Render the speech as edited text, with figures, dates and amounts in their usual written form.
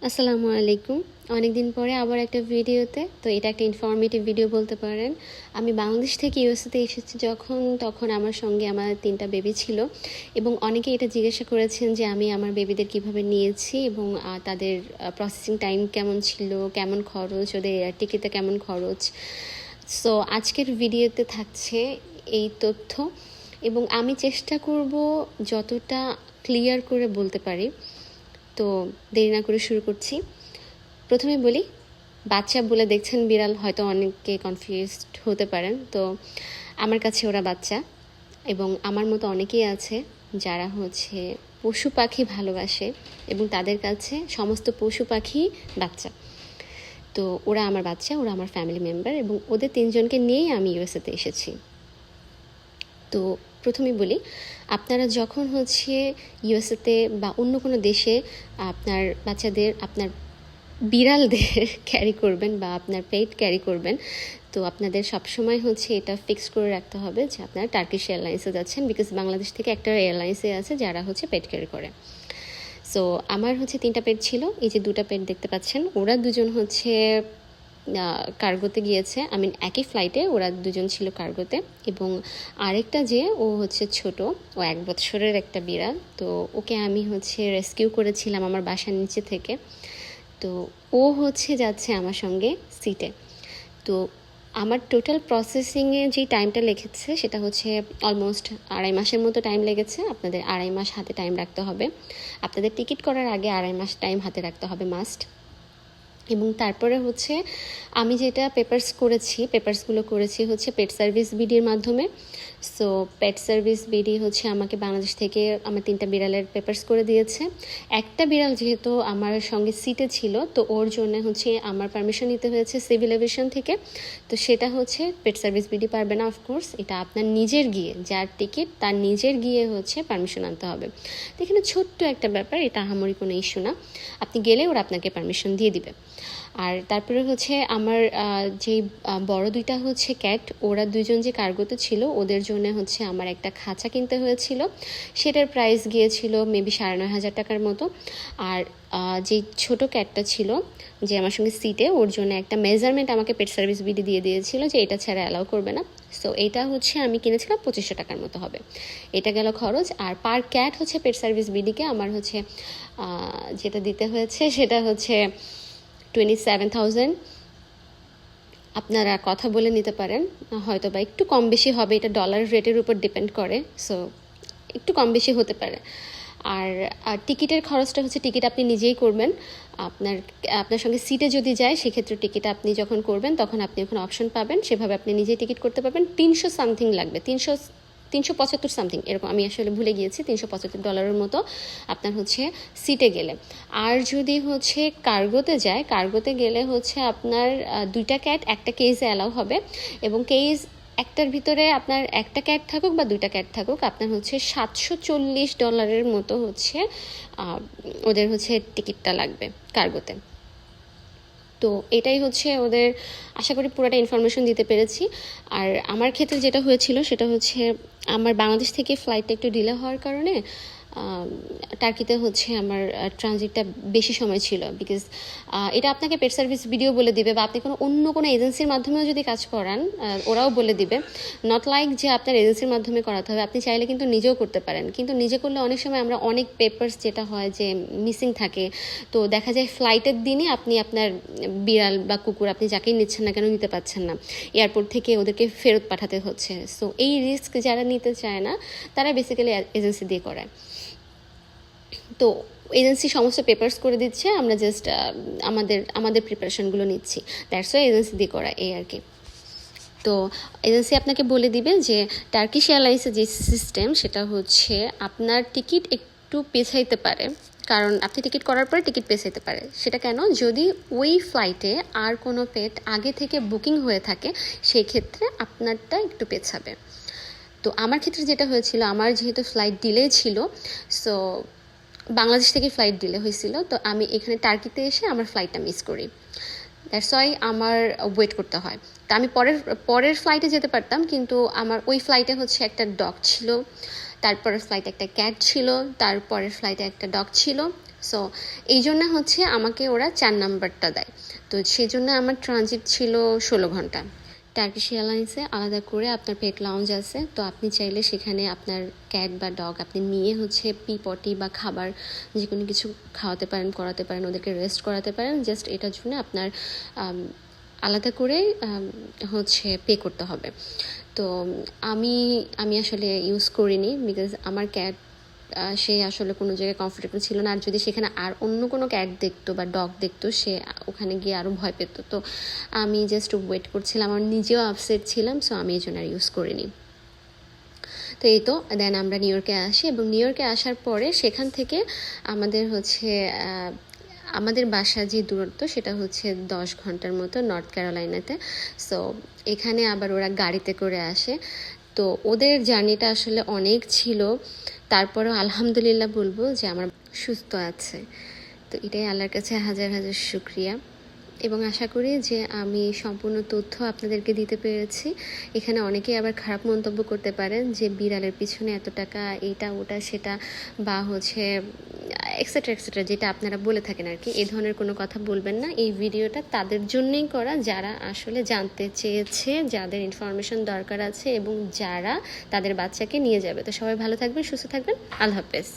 আসসালামু আলাইকুম। অনেকদিন পরে আবার একটা ভিডিওতে। তো এটা একটা ইনফরমেটিভ ভিডিও বলতে পারেন। আমি বাংলাদেশ থেকে ইউএসএতে এসেছি তখন আমার সঙ্গে আমার ৩টা বেবি ছিল এবং অনেকে এটা জিজ্ঞাসা করেছেন যে আমি আমার বেবিদের কিভাবে নিয়েছি এবং তাদের প্রসেসিং টাইম কেমন ছিল, কেমন খরচ, ওদের এয়ার টিকেটে কেমন খরচ। সো আজকের ভিডিওতে থাকছে এই তথ্য এবং আমি চেষ্টা করব যতটা ক্লিয়ার করে বলতে পারি। তো দেরি না করে শুরু করছি। প্রথমে বলি, বাচ্চা বলে দেখছেন বিড়াল, হয়তো অনেকে কনফিউজড হতে পারেন। তো আমার কাছে ওরা বাচ্চা এবং আমার মতো অনেকেই আছে যারা পশু পাখি ভালোবাসে এবং তাদের কাছে সমস্ত পশু পাখি বাচ্চা। তো ওরা আমার বাচ্চা, ওরা আমার ফ্যামিলি মেম্বার এবং ওদের 3জনকে নিয়েই আমি ইউএসএতে এসেছি। তো প্রথমে বলি, আপনারা যখন ইউএসএতে বা অন্য কোনো দেশে আপনার বাচ্চাদের, আপনার বিড়ালদের ক্যারি করবেন বা আপনার পেট ক্যারি করবেন, তো আপনাদের সবসময় এটা ফিক্স করে রাখতে হবে যে আপনারা টার্কিশ এয়ারলাইন্সে যাচ্ছেন, বিকজ বাংলাদেশ থেকে একটা এয়ারলাইন্সে আছে যারা পেট ক্যারি করে। সো আমার 3টা পেট ছিল, এই যে 2টা পেট দেখতে পাচ্ছেন, ওরা দুজন কার্গোতে গিয়েছে। একই ফ্লাইটে ওরা দুজন ছিল কার্গোতে এবং আরেকটা যে ও ছোট, ও 1 বছরের একটা বিড়াল। তো ওকে আমি রেস্কিউ করেছিলাম আমার বাসার নিচে থেকে। তো ও যাচ্ছে আমার সঙ্গে সিটে। তো আমার টোটাল প্রসেসিংয়ে যে টাইমটা লেগেছে সেটা অলমোস্ট 2.5 মাসের মতো টাইম লেগেছে। আপনাদের 2.5 মাস হাতে টাইম রাখতে হবে। আপনাদের টিকিট করার আগে 2.5 মাস টাইম হাতে রাখতে হবে মাস্ট। এবং তারপরে আমি যেটা পেপারসগুলো করেছি পেট সার্ভিস বিডির মাধ্যমে। সো পেট সার্ভিস বিডি আমাকে বাংলাদেশ থেকে আমার 3টা বিড়ালের পেপারস করে দিয়েছে। একটা বিড়াল যেহেতু আমার সঙ্গে সিটে ছিল, তো ওর জন্য আমার পারমিশন নিতে হয়েছে সিভিল এভিয়েশন থেকে। তো সেটা পেট সার্ভিস বিডি পারবে না, অফকোর্স। এটা আপনার নিজের গিয়ে, যার টিকিট তার নিজের গিয়ে পারমিশন আনতে হবে। তো এখানে ছোট্ট একটা ব্যাপার, এটা আহামরি কোনো ইস্যু না। আপনি গেলে ওরা আপনাকে পারমিশন দিয়ে দিবে। আর তারপরে আমার যেই বড় 2টা ক্যাট, ওরা 2জন যে কার্গোতে ছিল, ওদের জন্য আমার একটা খাঁচা কিনতে হয়েছিল। সেটার প্রাইস গিয়েছিল মেবি 9,500 টাকার মতো। আর যেই ছোট ক্যাটটা ছিল যে আমার সঙ্গে সিটে, ওর জন্য একটা মেজারমেন্ট আমাকে পেট সার্ভিস বিডি দিয়ে দিয়েছিল যে এটা ছাড়া অ্যালাউ করবে না। সো এটা আমি কিনেছিলাম 2500 টাকার মতো হবে। এটা গেল খরচ। আর পার ক্যাট পেট সার্ভিস বিডিকে আমার যেটা দিতে হয়েছে সেটা 27,000। আপনারা কথা বলে নিতে পারেন, হয়তো বা একটু কম বেশি হবে, এটা ডলার রেটের উপর ডিপেন্ড করে। সো একটু কম বেশি হতে পারে। আর টিকিটের খরচটা টিকিট আপনি নিজেই করবেন। আপনার সঙ্গে সিটে যদি যায়, সেক্ষেত্রে টিকিট আপনি যখন করবেন তখন আপনি ওখানে অপশন পাবেন, সেভাবে আপনি নিজেই টিকিট করতে পারবেন। 300 সামথিং লাগবে, 375 সামথিং এরকম, আমি আসলে ভুলে গিয়েছি। $375 মতো আপনার সিটে গেলে। আর যদি কার্গোতে যায়, কার্গোতে গেলে আপনার 2টা ক্যাট একটা কেজে অ্যালাউ হবে এবং কেজ একটার ভিতরে আপনার একটা ক্যাট থাকুক বা 2টা ক্যাট থাকুক, আপনার $740 মতো ওদের টিকিটটা লাগবে কার্গোতে। তো এটাই ওদের, আশা করি পুরোটা ইনফরমেশন দিতে পেরেছি। আর আমার ক্ষেত্রে যেটা হয়েছিল সেটা আমার বাংলাদেশ থেকে ফ্লাইটটা একটু ডিলে হওয়ার কারণে টার্কিতে আমার ট্রানজিটটা বেশি সময় ছিল, বিকজ এটা আপনাকে পেট সার্ভিস ভিডিও বলে দিবে, বা আপনি অন্য কোনো এজেন্সির মাধ্যমেও যদি কাজ করান, ওরাও বলে দিবে। নট লাইক যে আপনার এজেন্সির মাধ্যমে করাতে হবে, আপনি চাইলে কিন্তু নিজেও করতে পারেন। কিন্তু নিজে করলে অনেক সময় আমরা অনেক পেপারস যেটা হয় যে মিসিং থাকে, তো দেখা যায় ফ্লাইটের দিনে আপনি আপনার বিড়াল বা কুকুর আপনি যাকেই নিচ্ছেন না কেন নিতে পারছেন না, এয়ারপোর্ট থেকে ওদেরকে ফেরত পাঠাতে হচ্ছে। সো এই রিস্ক যারা নিতে চায় না, তারা বেসিক্যালি এজেন্সি দিয়ে করায়। তো এজেন্সি সমস্ত পেপারস করে দিচ্ছে, আমরা জাস্ট আমাদের প্রিপারেশনগুলো নিচ্ছি। দ্যাটস ওয়াই এজেন্সি দিয়ে করা, এই আর কি। তো এজেন্সি আপনাকে বলে দিবে যে টার্কিশ এয়ারলাইন্সের যে সিস্টেম, সেটা আপনার টিকিট একটু পেছাইতে পারে, কারণ আপনি টিকিট করার পরে টিকিট পেছাইতে পারে। সেটা কেন? যদি ওই ফ্লাইটে আর কোনো পেট আগে থেকে বুকিং হয়ে থাকে, সেই ক্ষেত্রে আপনারটা একটু পেছাবে। তো আমার ক্ষেত্রে যেটা হয়েছিল, আমার যেহেতু ফ্লাইট ডিলে ছিল, সো বাংলাদেশ থেকে ফ্লাইট ডিলে হয়েছিল, তো আমি এখানে টার্কিতে এসে আমার ফ্লাইটটা মিস করি। দ্যাটস ওয়াই আমার ওয়েট করতে হয়। তা আমি পরের ফ্লাইটে যেতে পারতাম, কিন্তু আমার ওই ফ্লাইটে একটা ডগ ছিল, তারপরের ফ্লাইটে একটা ক্যাট ছিল, তারপরের ফ্লাইটে একটা ডগ ছিল। সো এই জন্য হচ্ছে আমাকে ওরা 4 নাম্বারটা দেয়। তো সেই জন্য আমার ট্রানজিট ছিল 16 ঘন্টা। টার্কিশ এয়ারলাইন্সে আলাদা করে আপনার পেট লাউঞ্জ আছে, তো আপনি চাইলে সেখানে আপনার ক্যাট বা ডগ আপনি নিয়ে হচ্ছে পি পটি বা খাবার যে কোনো কিছু খাওয়াতে পারেন, করাতে পারেন, ওদেরকে রেস্ট করাতে পারেন। জাস্ট এটার জন্য আপনার আলাদা করে হচ্ছে পে করতে হবে। তো আমি আমি আসলে ইউজ করিনি, বিকজ আমার ক্যাট সে আসলে কোনো জায়গায় কমফোর্টেবল ছিল না। আর যদি সেখানে আর অন্য কোনো ক্যাট দেখতো বা ডগ দেখতো, সে ওখানে গিয়ে আরও ভয় পেত। তো আমি জাস্ট ওয়েট করছিলাম, আমার নিজেও আপসেট ছিলাম, সো আমি এই জন্য আর ইউজ করিনি। তো এই তো দেন আমরা নিউ ইয়র্কে আসি, এবং নিউ ইয়র্কে আসার পরে সেখান থেকে আমাদের হচ্ছে আমাদের বাসার যে দূরত্ব সেটা হচ্ছে 10 ঘন্টার মতো নর্থ ক্যারোলাইনাতে। সো এখানে আবার ওরা গাড়িতে করে আসে। তো ওদের জার্নিটা আসলে অনেক ছিল, তারপরেও আলহামদুলিল্লাহ বলবো যে আমার সুস্থ আছে। তো এটাই আল্লাহর কাছে হাজার হাজার শুক্রিয়া, এবং আশা করি যে আমি সম্পূর্ণ তথ্য আপনাদেরকে দিতে পেরেছি। এখানে অনেকেই আবার খারাপ মন্তব্য করতে পারেন যে বিড়ালের পিছনে এত টাকা, এইটা ওটা সেটা, বা হচ্ছে এক্সেট্রা এক্সেট্রা, যেটা আপনারা বলে থাকেন আর কি। এই ধরনের কোনো কথা বলবেন না। এই ভিডিওটা তাদের জন্যই করা যারা আসলে জানতে চেয়েছে, যাদের ইনফরমেশন দরকার আছে, এবং যারা তাদের বাচ্চাকে নিয়ে যাবে। তো সবাই ভালো থাকবেন, সুস্থ থাকবেন। আল্লাহ হাফেজ।